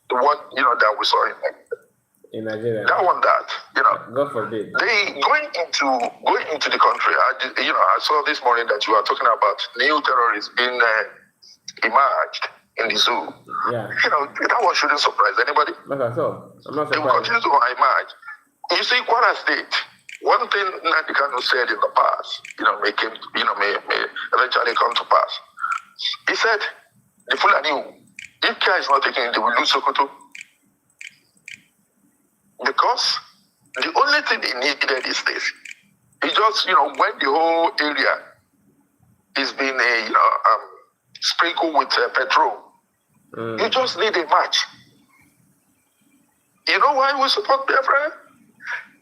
the one, that we saw in Nigeria. That one, God forbid. They going into the country. I saw this morning that you are talking about new terrorists being emerged in the zoo. Yeah. That one shouldn't surprise anybody. Not at all. I'm not surprised. They will continue to emerge. You see, Kwara State, one thing Nnamdi Kanu said in the past, may eventually come to pass. He said, the Fulani, if care is not taken, they will lose Sokoto. Because the only thing they needed is this. It's just, when the whole area is being, sprinkled with petrol, you just need a match. You know why we support Biafra?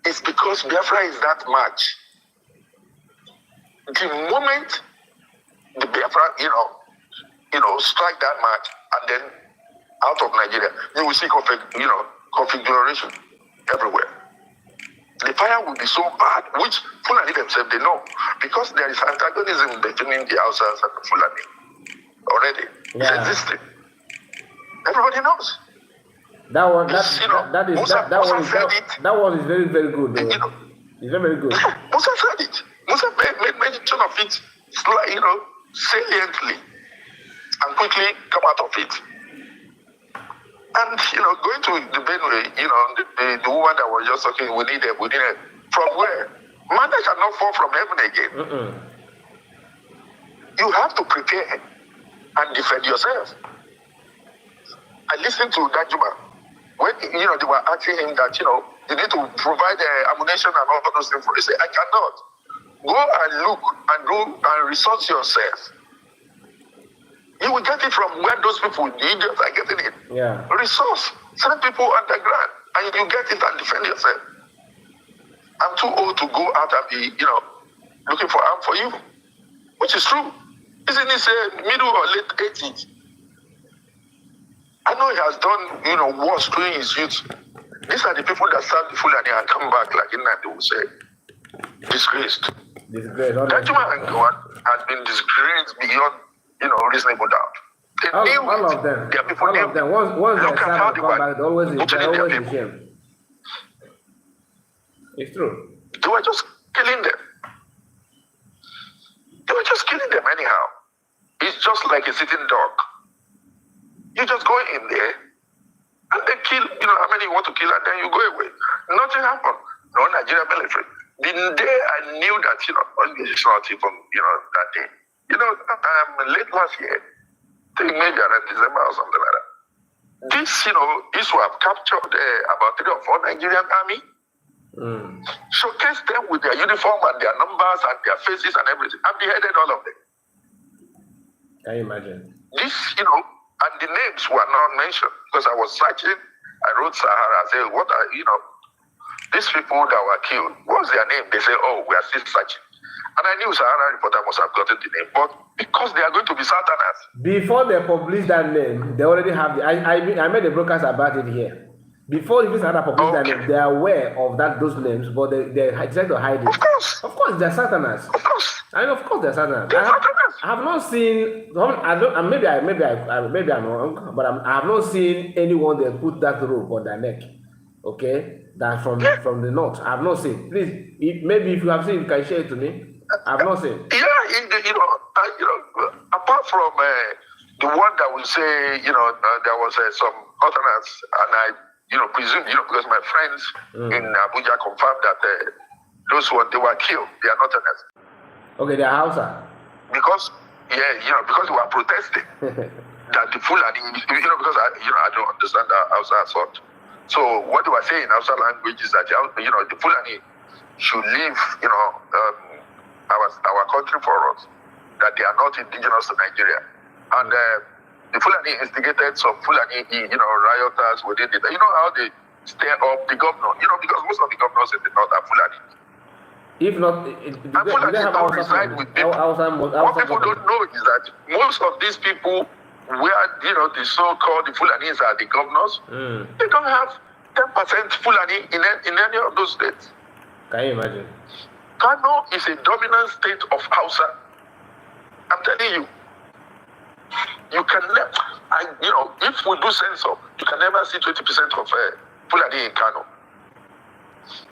It's because Biafra is that match. The moment the Biafra, strike that match, and then out of Nigeria, you will see configuration everywhere. The fire will be so bad, which Fulani themselves, they know, because there is antagonism between the Hausas and the Fulani already. Yeah. It's existing. Everybody knows. That one is very, very good. It's very, very good. Musa said it. Musa made mention of it, saliently, and quickly come out of it. And, going to the Benue, the woman that was just talking, we need it. From where? Man cannot fall from heaven again. You have to prepare and defend yourself. I listened to Dajuma when, they were asking him that, you need to provide ammunition and all those things for you. He said, I cannot. Go and look and go and resource yourself. You will get it from where those people, the idiots, are getting it. Yeah. Resource. Send people underground and you get it and defend yourself. I'm too old to go out and be, looking for arm for you. Which is true. He's in his middle or late 80s. I know he has done, worse during his youth. These are the people that serve the Fulani and come back, like Nnamdi would say, disgraced. That man has been disgraced beyond, reasonable doubt. All of them. All of them. Once they start to come back, they're always in shame. It's true. They were just killing them. They were just killing them anyhow. It's just like a sitting dog. You just go in there and they kill, how many you want to kill, and then you go away. Nothing happened. No Nigerian military. The day I knew that, it's not even, that day. Late last year, I think maybe around December or something like that. This, ISWAP have captured about 3 or 4 Nigerian army, showcased them with their uniform and their numbers and their faces and everything, and beheaded all of them. Can you imagine? This, and the names were not mentioned because I was searching. I wrote Sahara. I said, what are, these people that were killed, what's their name? They say, oh, we are still searching. And I knew Sahara reporter must have gotten the name, but because they are going to be Southerners. Before they publish that name, they already have I made a broadcast about it here. Before even Sahara publish that name, they are aware of those names, but they try to hide it. Of course, they're Southerners. Of course. Of course they're Southerners. I have not seen. Maybe I'm wrong, but I have not seen anyone that put that rope on their neck. Okay, that from the north. I have not seen. Please, maybe if you have seen, you can share it to me. I have not seen. Yeah, apart from the one that will say, there was some Northerners, and I, presume, because my friends in Abuja confirmed that those ones, they were killed. They are Northerners. Okay, they are Hausa. Because they were protesting that the Fulani, because I don't understand the Hausa sort. So what they were saying in Hausa language is that, the Fulani should leave, our country for us, that they are not indigenous to Nigeria. And the Fulani instigated some Fulani, rioters within it. You know how they stir up the governor, because most of the governors in the north are Fulani. If not, Fulani don't reside with people. What people don't know is that most of these people, where the so-called the Fulanis are the governors, they don't have 10% Fulani in any of those states. Can you imagine? Kano is a dominant state of Hausa. I'm telling you. You can never, if we do census, You can never see 20% of Fulani in Kano.